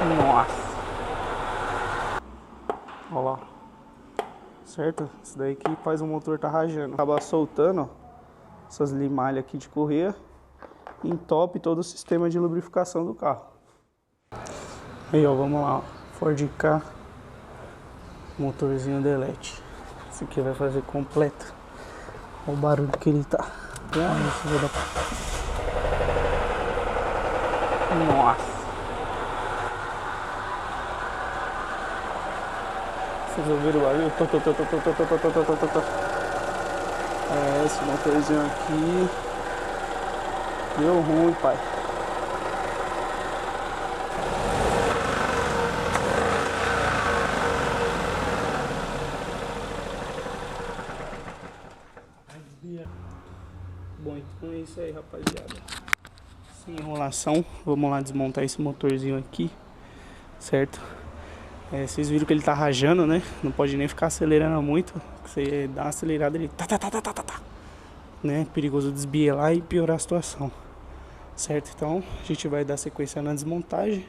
Nossa. Olha lá. Certo? Isso daí que faz o motor tá rajando. Acaba soltando, ó, essas limalhas aqui de correia. Entope todo o sistema de lubrificação do carro. Aí, ó, vamos lá, ó. Ford Ka, motorzinho delete. Esse aqui vai fazer completo. Olha o barulho que ele tá. Nossa. Vocês ouviram o barulho? É, esse motorzinho aqui deu ruim, pai. Bom, então é isso aí, rapaziada. Sem enrolação, vamos lá desmontar esse motorzinho aqui, certo? Vocês viram que ele tá rajando, né? Não pode nem ficar acelerando muito. Você dá uma acelerada, ele tá, né? Perigoso desbielar e piorar a situação, certo? Então a gente vai dar sequência na desmontagem,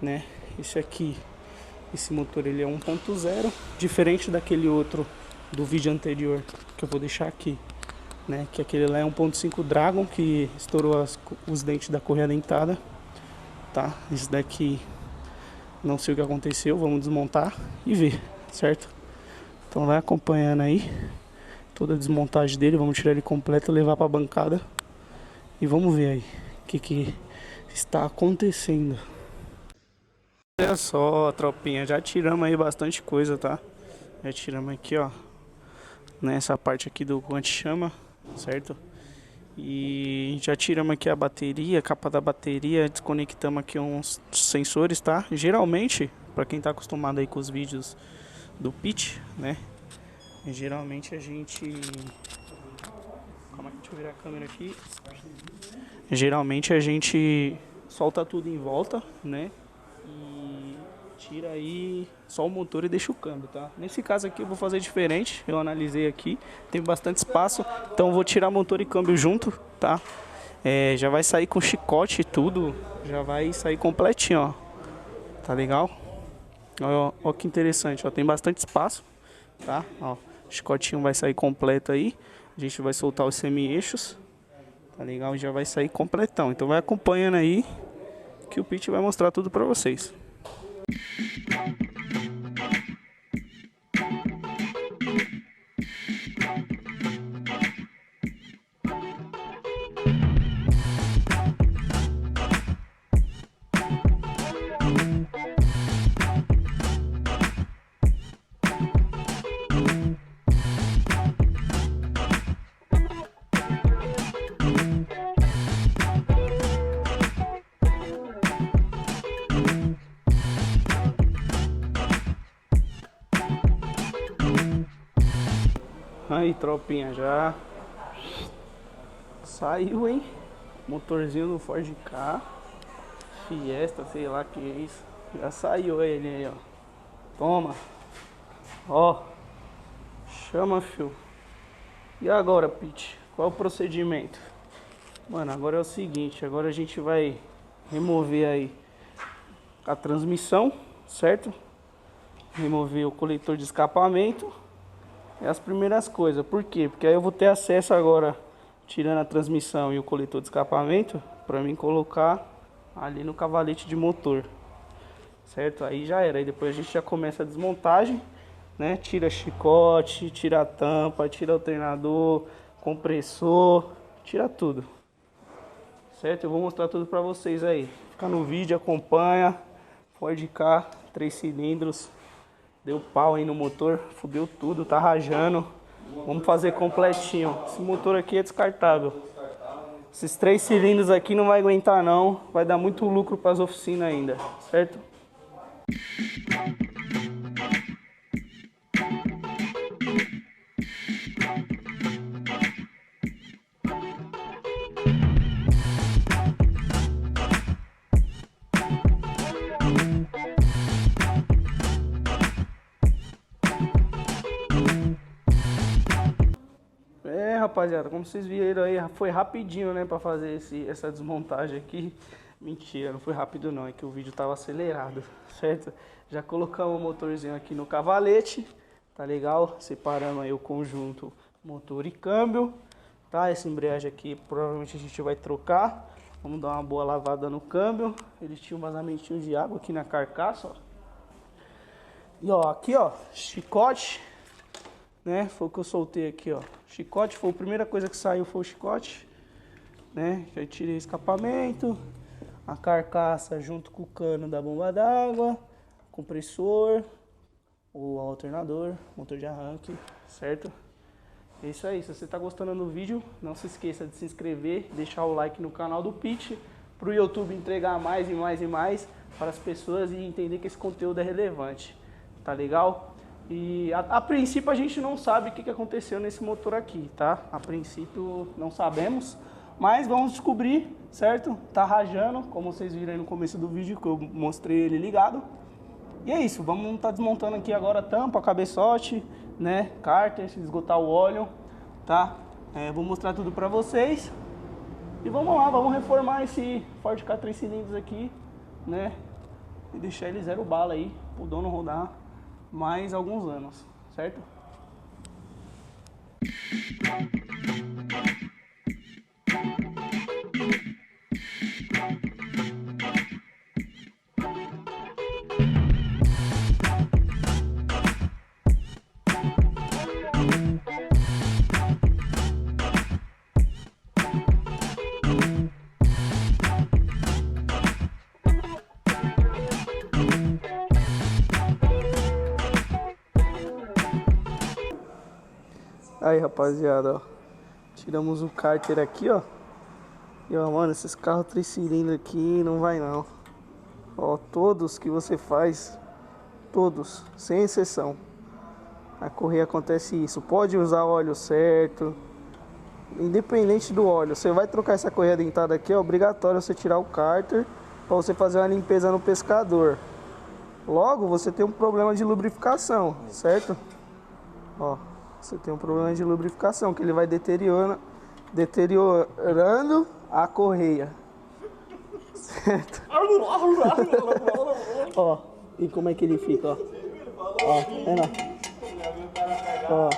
né? Esse motor ele é 1.0, diferente daquele outro do vídeo anterior que eu vou deixar aqui, né? Que aquele lá é 1.5 Dragon, que estourou os dentes da correia dentada, tá? Esse daqui não sei o que aconteceu, vamos desmontar e ver, certo? Então vai acompanhando aí toda a desmontagem dele, vamos tirar ele completo, levar para a bancada e vamos ver aí o que está acontecendo. Olha só, tropinha, já tiramos aí bastante coisa, tá? Já tiramos aqui, ó, nessa parte aqui do anti-chama, certo? E já tiramos aqui a bateria, a capa da bateria, desconectamos aqui uns sensores, tá? Geralmente, para quem tá acostumado aí com os vídeos do pitch, né? Geralmente a gente... Calma aí, deixa eu virar a câmera aqui. Geralmente a gente solta tudo em volta, né? E tira aí só o motor e deixa o câmbio, tá? Nesse caso aqui eu vou fazer diferente, eu analisei aqui, tem bastante espaço, então eu vou tirar motor e câmbio junto, tá? Já vai sair com chicote e tudo, já vai sair completinho, ó. Tá legal? Ó que interessante, ó, tem bastante espaço, tá? Ó, o chicotinho vai sair completo aí, a gente vai soltar os semi-eixos, tá legal? Já vai sair completão, então vai acompanhando aí que o Pete vai mostrar tudo pra vocês. Aí, tropinha, já saiu, hein? Motorzinho do Ford Ka, Fiesta, sei lá que é isso. Já saiu ele aí, ó. Toma. Ó. Chama, fio. E agora, Pete? Qual é o procedimento? Mano, agora é o seguinte. Agora a gente vai remover aí a transmissão, certo? Remover o coletor de escapamento. É as primeiras coisas. Por quê? Porque aí eu vou ter acesso agora, tirando a transmissão e o coletor de escapamento, para mim colocar ali no cavalete de motor, certo? Aí já era. Aí depois a gente já começa a desmontagem, né? Tira chicote, tira a tampa, tira alternador, compressor, tira tudo, certo? Eu vou mostrar tudo para vocês aí. Fica no vídeo, acompanha. Ford Ka, 3 cilindros. Deu pau aí no motor, fudeu tudo, tá rajando. Vamos fazer completinho. Esse motor aqui é descartável. Esses 3 cilindros aqui não vai aguentar não. Vai dar muito lucro para as oficinas ainda, certo? rapaziada, como vocês viram aí, foi rapidinho, né, pra fazer essa desmontagem aqui. Mentira, não foi rápido não, é que o vídeo tava acelerado, certo? Já colocamos o motorzinho aqui no cavalete, tá legal? Separando aí o conjunto motor e câmbio, tá? Essa embreagem aqui provavelmente a gente vai trocar. Vamos dar uma boa lavada no câmbio. Ele tinha um vazamentinho de água aqui na carcaça, ó. E ó, aqui ó, chicote, né? Foi o que eu soltei aqui, ó. Chicote foi a primeira coisa que saiu, foi o chicote, né? Já tirei o escapamento, a carcaça junto com o cano da bomba d'água, compressor, o alternador, motor de arranque, certo? É isso aí, se você tá gostando do vídeo, não se esqueça de se inscrever, deixar o like no canal do Pitch, para o YouTube entregar mais e mais e mais para as pessoas e entender que esse conteúdo é relevante, tá legal? E a princípio a gente não sabe o que aconteceu nesse motor aqui, tá? A princípio não sabemos, mas vamos descobrir, certo? Tá rajando, como vocês viram aí no começo do vídeo que eu mostrei ele ligado. E é isso, vamos estar desmontando aqui agora a tampa, cabeçote, né, cárter, esgotar o óleo, tá? Vou mostrar tudo pra vocês. E vamos lá, vamos reformar esse Ford Ka 3 cilindros aqui, né? E deixar ele zero bala aí, pro dono rodar mais alguns anos, certo? Aí, rapaziada, ó, tiramos o cárter aqui, ó. E ó, mano, esses carros 3 cilindros aqui não vai não. Ó, todos que você faz, todos, sem exceção, a correia acontece isso. Pode usar o óleo certo, independente do óleo. Você vai trocar essa correia dentada aqui, é obrigatório você tirar o cárter para você fazer uma limpeza no pescador. Logo, você tem um problema de lubrificação, certo? Ó, você tem um problema de lubrificação, que ele vai deteriorando a correia. Certo? Ó, e como é que ele fica, ó. Ó, é não. Ó.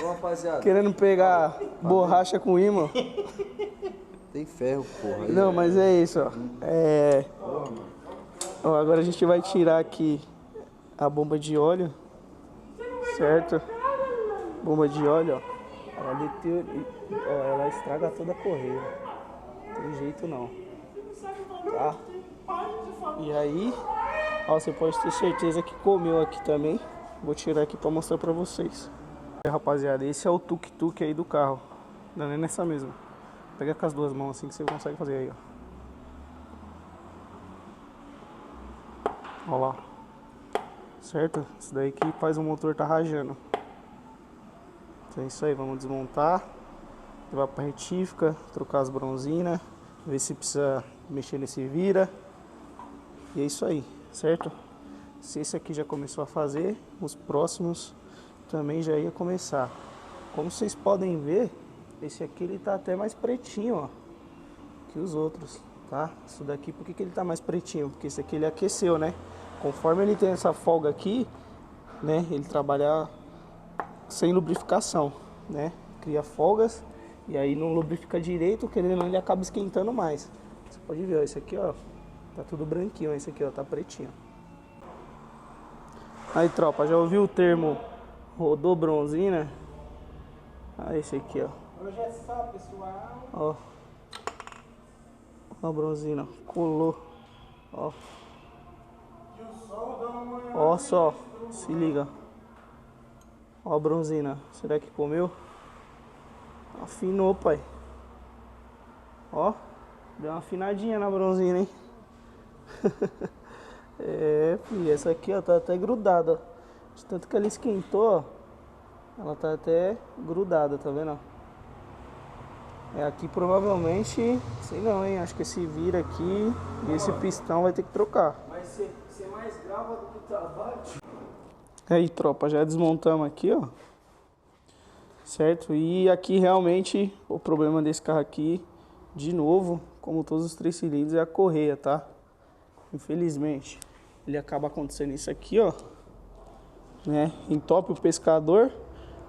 Ô, rapaziada. Querendo pegar borracha com imã. Tem ferro, porra. Não, mas é isso, ó. Ó, agora a gente vai tirar aqui a bomba de óleo, certo? Bomba de óleo, ó. Ela estraga toda a correia. Não tem jeito não. Tá? E aí, ó, você pode ter certeza que comeu aqui também. Vou tirar aqui pra mostrar pra vocês. Rapaziada, esse é o tuk-tuk aí do carro. Não é nessa mesma. Pega com as duas mãos assim que você consegue fazer aí, ó. Ó lá. Certo? Isso daí que faz o motor tá rajando. Então é isso aí, vamos desmontar, levar pra retífica, trocar as bronzinas, ver se precisa mexer nesse vira. E é isso aí, certo? Se esse aqui já começou a fazer, os próximos também já ia começar. Como vocês podem ver, esse aqui ele tá até mais pretinho, ó, que os outros, tá? Isso daqui, por que ele tá mais pretinho? Porque esse aqui ele aqueceu, né? Conforme ele tem essa folga aqui, né, ele trabalha sem lubrificação, né? Cria folgas e aí não lubrifica direito, querendo ou não, ele acaba esquentando mais. Você pode ver, ó, esse aqui, ó, tá tudo branquinho, esse aqui, ó, tá pretinho. Aí, tropa, já ouviu o termo rodou bronzina? Ah, esse aqui, ó. Hoje é só, pessoal. Ó. Ó a bronzina, colou. Ó. Ó só, se liga. Ó a bronzina, será que comeu? Afinou, pai. Ó, deu uma afinadinha na bronzina, hein? É, filho, essa aqui, ó, tá até grudada. De tanto que ela esquentou, ó, ela tá até grudada, tá vendo? É, aqui provavelmente, sei não, hein? Acho que esse vira aqui e esse pistão vai ter que trocar. Mas você mais grava do que trabalha. Aí, tropa, já desmontamos aqui, ó. Certo? E aqui realmente o problema desse carro aqui, de novo, como todos os 3 cilindros, é a correia, tá? Infelizmente, ele acaba acontecendo isso aqui, ó. Né? Entope o pescador,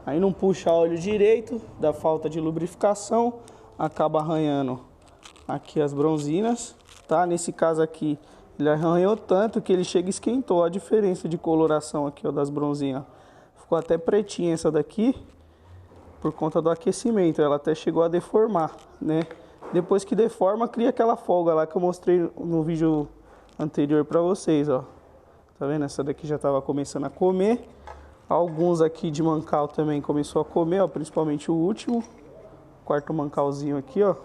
aí não puxa óleo direito, dá falta de lubrificação, acaba arranhando aqui as bronzinas, tá? Nesse caso aqui, ele arranhou tanto que ele chega e esquentou. A diferença de coloração aqui, ó, das bronzinhas. Ficou até pretinha essa daqui, por conta do aquecimento. Ela até chegou a deformar, né? Depois que deforma, cria aquela folga lá que eu mostrei no vídeo anterior pra vocês, ó. Tá vendo? Essa daqui já tava começando a comer. Alguns aqui de mancal também começou a comer, ó. Principalmente o último. Quarto mancalzinho aqui, ó.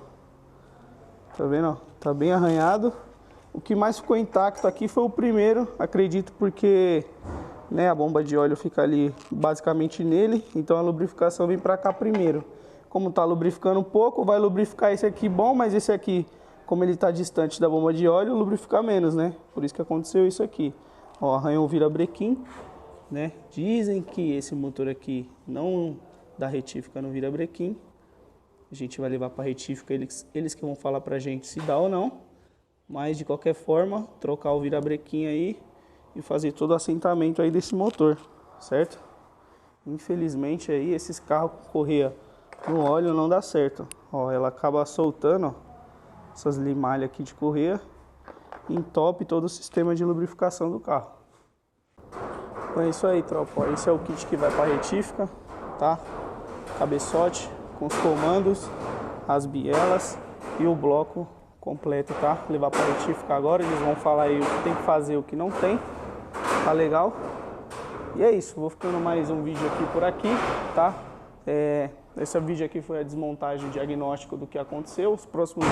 Tá vendo, ó? Tá bem arranhado. O que mais ficou intacto aqui foi o primeiro, acredito, porque, né, a bomba de óleo fica ali basicamente nele, então a lubrificação vem pra cá primeiro. Como tá lubrificando um pouco, vai lubrificar esse aqui bom, mas esse aqui, como ele tá distante da bomba de óleo, lubrifica menos, né? Por isso que aconteceu isso aqui. Ó, arranhou o virabrequim, né? Dizem que esse motor aqui não dá retífica no virabrequim. A gente vai levar pra retífica, eles que vão falar pra gente se dá ou não. Mas de qualquer forma, trocar o virabrequim aí e fazer todo o assentamento aí desse motor, certo? Infelizmente aí esses carros com correia no óleo não dá certo. Ó, ela acaba soltando, ó, essas limalhas aqui de correia e entope todo o sistema de lubrificação do carro. Então é isso aí, tropa. Ó, esse é o kit que vai para retífica, tá? Cabeçote com os comandos, as bielas e o bloco completo, tá? Levar para retífica agora, eles vão falar aí o que tem que fazer, o que não tem. Tá legal? E é isso, vou ficando mais um vídeo aqui por aqui, tá? Esse vídeo aqui foi a desmontagem, o diagnóstico do que aconteceu. Os próximos